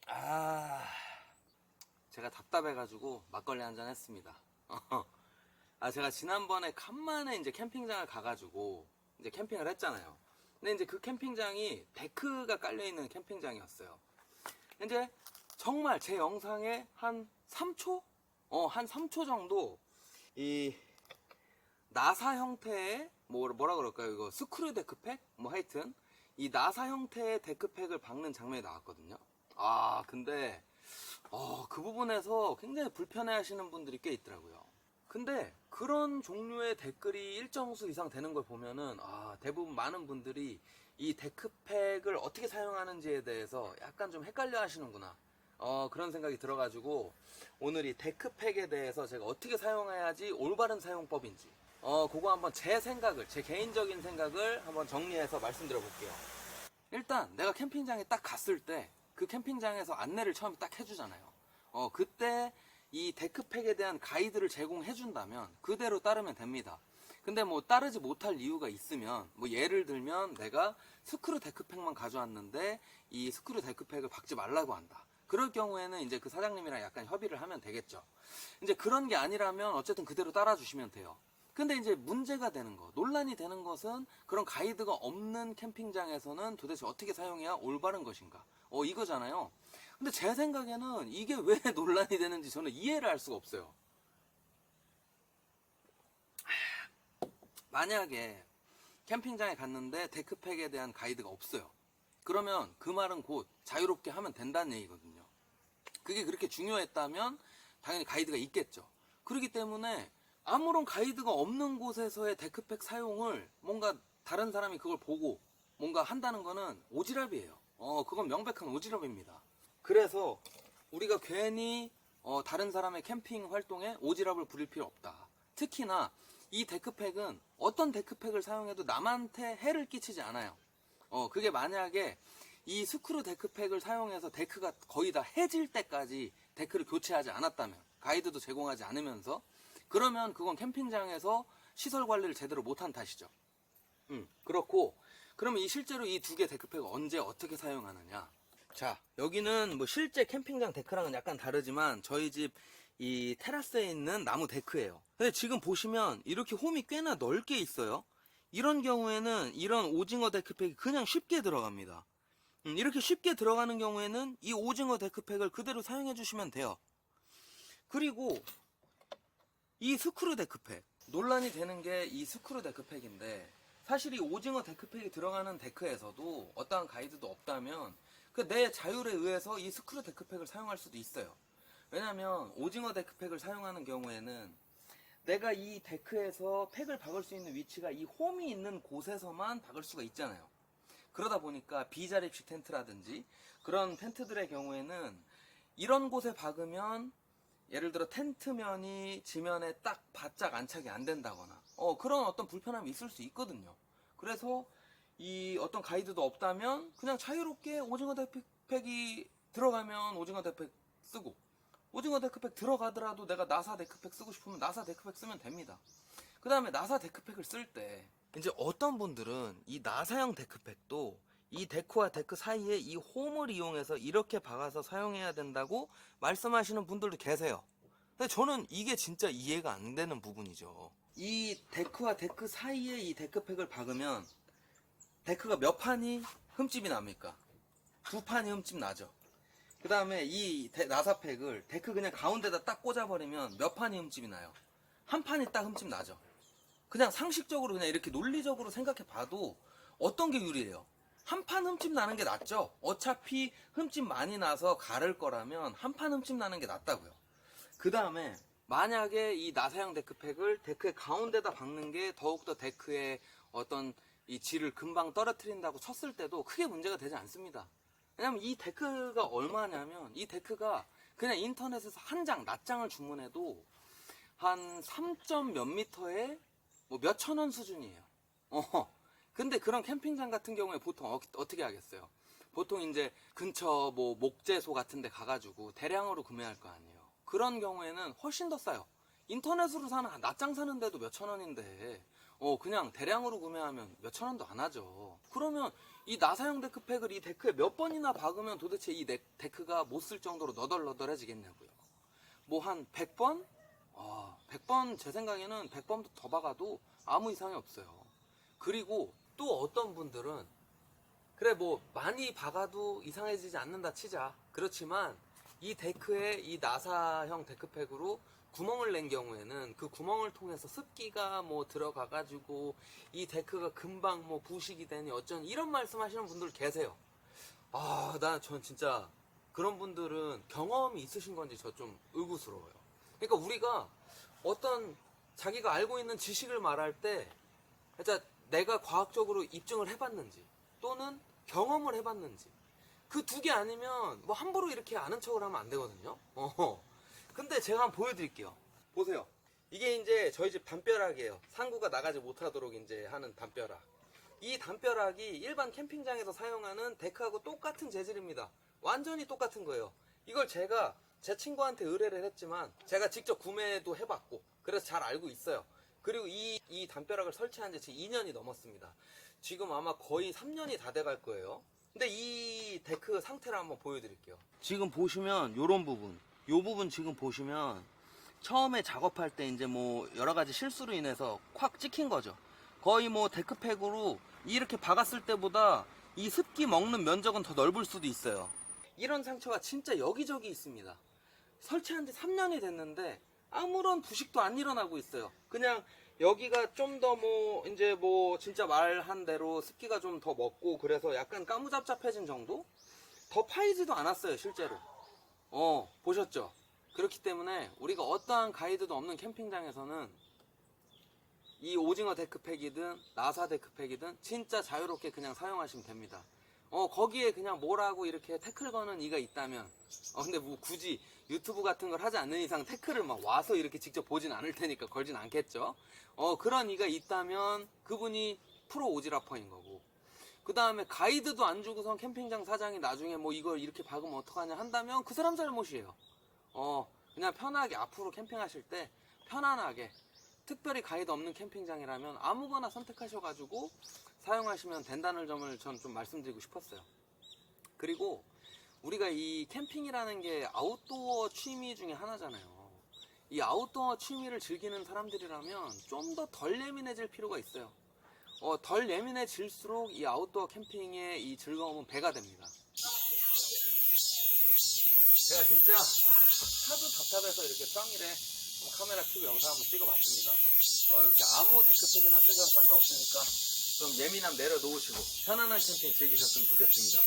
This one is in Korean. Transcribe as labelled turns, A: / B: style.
A: 아, 제가 답답해가지고 막걸리 한잔 했습니다. 제가 지난번에 간만에 이제 캠핑장을 가가지고 이제 캠핑을 했잖아요. 근데 이제 그 캠핑장이 데크가 깔려있는 캠핑장이었어요. 이제 정말 제 영상에 한 3초? 한 3초 정도 이 나사 형태의 뭐라 그럴까요? 이거 스크류 데크팩? 뭐 하여튼 이 나사 형태의 데크팩을 박는 장면이 나왔거든요. 근데 그 부분에서 굉장히 불편해 하시는 분들이 꽤 있더라고요. 근데 그런 종류의 댓글이 일정 수 이상 되는 걸 보면은 대부분 많은 분들이 이 데크팩을 어떻게 사용하는지에 대해서 약간 좀 헷갈려 하시는구나. 그런 생각이 들어가지고 오늘 이 데크팩에 대해서 제가 어떻게 사용해야지 올바른 사용법인지 그거 한번 제 개인적인 생각을 한번 정리해서 말씀드려 볼게요. 일단 내가 캠핑장에 딱 갔을 때 그 캠핑장에서 안내를 처음에 딱 해주잖아요. 그때 이 데크팩에 대한 가이드를 제공해 준다면 그대로 따르면 됩니다. 근데 뭐 따르지 못할 이유가 있으면 뭐 예를 들면 내가 스크류 데크팩만 가져왔는데 이 스크류 데크팩을 박지 말라고 한다. 그럴 경우에는 이제 그 사장님이랑 약간 협의를 하면 되겠죠. 이제 그런 게 아니라면 어쨌든 그대로 따라주시면 돼요. 근데 이제 문제가 되는 거, 논란이 되는 것은 그런 가이드가 없는 캠핑장에서는 도대체 어떻게 사용해야 올바른 것인가? 이거잖아요. 근데 제 생각에는 이게 왜 논란이 되는지 저는 이해를 할 수가 없어요. 만약에 캠핑장에 갔는데 데크팩에 대한 가이드가 없어요. 그러면 그 말은 곧 자유롭게 하면 된다는 얘기거든요. 그게 그렇게 중요했다면 당연히 가이드가 있겠죠. 그렇기 때문에 아무런 가이드가 없는 곳에서의 데크팩 사용을 뭔가 다른 사람이 그걸 보고 뭔가 한다는 거는 오지랖이에요. 그건 명백한 오지랖입니다. 그래서 우리가 괜히 다른 사람의 캠핑 활동에 오지랖을 부릴 필요 없다. 특히나 이 데크팩은 어떤 데크팩을 사용해도 남한테 해를 끼치지 않아요. 그게 만약에 이 스크류 데크팩을 사용해서 데크가 거의 다 해질 때까지 데크를 교체하지 않았다면, 가이드도 제공하지 않으면서, 그러면 그건 캠핑장에서 시설 관리를 제대로 못한 탓이죠. 그렇고, 그러면 실제로 이 두 개 데크팩을 언제 어떻게 사용하느냐. 자, 여기는 뭐 실제 캠핑장 데크랑은 약간 다르지만 저희 집 이 테라스에 있는 나무 데크예요. 근데 지금 보시면 이렇게 홈이 꽤나 넓게 있어요. 이런 경우에는 이런 오징어 데크팩이 그냥 쉽게 들어갑니다. 이렇게 쉽게 들어가는 경우에는 이 오징어 데크팩을 그대로 사용해 주시면 돼요. 그리고 이 스크류 데크팩, 논란이 되는 게 이 스크류 데크팩인데, 사실 이 오징어 데크팩이 들어가는 데크에서도 어떠한 가이드도 없다면 그 내 자율에 의해서 이 스크류 데크팩을 사용할 수도 있어요. 왜냐면 오징어 데크팩을 사용하는 경우에는 내가 이 데크에서 팩을 박을 수 있는 위치가 이 홈이 있는 곳에서만 박을 수가 있잖아요. 그러다 보니까 비자립식 텐트라든지 그런 텐트들의 경우에는 이런 곳에 박으면 예를 들어 텐트면이 지면에 딱 바짝 안착이 안 된다거나 그런 어떤 불편함이 있을 수 있거든요. 그래서 이 어떤 가이드도 없다면 그냥 자유롭게 오징어 데크팩이 들어가면 오징어 데크팩 쓰고, 오징어 데크팩 들어가더라도 내가 나사 데크팩 쓰고 싶으면 나사 데크팩 쓰면 됩니다. 그 다음에 나사 데크팩을 쓸 때 이제 어떤 분들은 이 나사형 데크팩도 이 데크와 데크 사이에 이 홈을 이용해서 이렇게 박아서 사용해야 된다고 말씀하시는 분들도 계세요. 근데 저는 이게 진짜 이해가 안 되는 부분이죠. 이 데크와 데크 사이에 이 데크팩을 박으면 데크가 몇 판이 흠집이 납니까? 두 판이 흠집 나죠. 그 다음에 이 나사팩을 데크 그냥 가운데다 딱 꽂아버리면 몇 판이 흠집이 나요? 한 판이 딱 흠집 나죠. 그냥 상식적으로 그냥 이렇게 논리적으로 생각해 봐도 어떤 게 유리해요? 한 판 흠집 나는 게 낫죠. 어차피 흠집 많이 나서 가를 거라면 한 판 흠집 나는 게 낫다고요. 그 다음에 만약에 이 나사형 데크팩을 데크의 가운데다 박는 게 더욱더 데크의 어떤 이 질을 금방 떨어뜨린다고 쳤을 때도 크게 문제가 되지 않습니다. 왜냐면 이 데크가 얼마냐면 이 데크가 그냥 인터넷에서 한 장, 낱장을 주문해도 한 3점 몇 미터에 뭐 몇천 원 수준이에요. 근데 그런 캠핑장 같은 경우에 보통 어떻게 하겠어요? 보통 이제 근처 뭐 목재소 같은 데 가가지고 대량으로 구매할 거 아니에요. 그런 경우에는 훨씬 더 싸요. 인터넷으로 사는 낱장 사는데도 몇천 원인데 그냥 대량으로 구매하면 몇천 원도 안 하죠. 그러면 이 나사형 데크팩을 이 데크에 몇 번이나 박으면 도대체 이 데크가 못 쓸 정도로 너덜너덜해지겠냐고요. 뭐 한 100번? 100번 제 생각에는 100번도 더 박아도 아무 이상이 없어요. 그리고 또 어떤 분들은 그래 뭐 많이 박아도 이상해지지 않는다 치자. 그렇지만 이 데크에 이 나사형 데크팩으로 구멍을 낸 경우에는 그 구멍을 통해서 습기가 뭐 들어가가지고 이 데크가 금방 뭐 부식이 되니 어쩐 이런 말씀 하시는 분들 계세요. 전 진짜 그런 분들은 경험이 있으신 건지 저 좀 의구스러워요. 그러니까 우리가 어떤 자기가 알고 있는 지식을 말할 때 진짜 내가 과학적으로 입증을 해봤는지 또는 경험을 해봤는지 그 두 개 아니면 뭐 함부로 이렇게 아는 척을 하면 안 되거든요. 근데 제가 한번 보여드릴게요. 보세요. 이게 이제 저희 집 담벼락이에요. 상구가 나가지 못하도록 이제 하는 담벼락. 이 담벼락이 일반 캠핑장에서 사용하는 데크하고 똑같은 재질입니다. 완전히 똑같은 거예요. 이걸 제가 제 친구한테 의뢰를 했지만 제가 직접 구매도 해봤고 그래서 잘 알고 있어요. 그리고 이 담벼락을 설치한 지 지금 2년이 넘었습니다. 지금 아마 거의 3년이 다 돼갈 거예요. 근데 이 데크 상태를 한번 보여드릴게요. 지금 보시면 요런 부분, 요 부분 지금 보시면 처음에 작업할 때 이제 뭐 여러 가지 실수로 인해서 콱 찍힌 거죠. 거의 뭐 데크팩으로 이렇게 박았을 때보다 이 습기 먹는 면적은 더 넓을 수도 있어요. 이런 상처가 진짜 여기저기 있습니다. 설치한 지 3년이 됐는데 아무런 부식도 안 일어나고 있어요. 그냥 여기가 좀 더 뭐 이제 뭐 진짜 말한 대로 습기가 좀 더 먹고 그래서 약간 까무잡잡해진 정도? 더 파이지도 않았어요 실제로. 보셨죠? 그렇기 때문에 우리가 어떠한 가이드도 없는 캠핑장에서는 이 오징어 데크팩이든 나사 데크팩이든 진짜 자유롭게 그냥 사용하시면 됩니다. 거기에 그냥 뭐라고 이렇게 태클 거는 이가 있다면 근데 뭐 굳이 유튜브 같은 걸 하지 않는 이상 태클을 막 와서 이렇게 직접 보진 않을 테니까 걸진 않겠죠. 그런 이가 있다면 그분이 프로 오지라퍼인 거고, 그 다음에 가이드도 안 주고선 캠핑장 사장이 나중에 뭐 이걸 이렇게 박으면 어떡하냐 한다면 그 사람 잘못이에요. 그냥 편하게 앞으로 캠핑하실 때 편안하게, 특별히 가이드 없는 캠핑장이라면 아무거나 선택하셔가지고 사용하시면 된다는 점을 전 좀 말씀드리고 싶었어요. 그리고 우리가 이 캠핑이라는 게 아웃도어 취미 중에 하나잖아요. 이 아웃도어 취미를 즐기는 사람들이라면 좀 더 덜 예민해질 필요가 있어요. 덜 예민해질수록 이 아웃도어 캠핑의 이 즐거움은 배가 됩니다. 제가 진짜 하도 답답해서 이렇게 평일에 카메라 켜고 영상 한번 찍어봤습니다. 이렇게 아무 데크팩이나 쓰셔도 상관없으니까 좀 예민함 내려놓으시고 편안한 캠핑 즐기셨으면 좋겠습니다.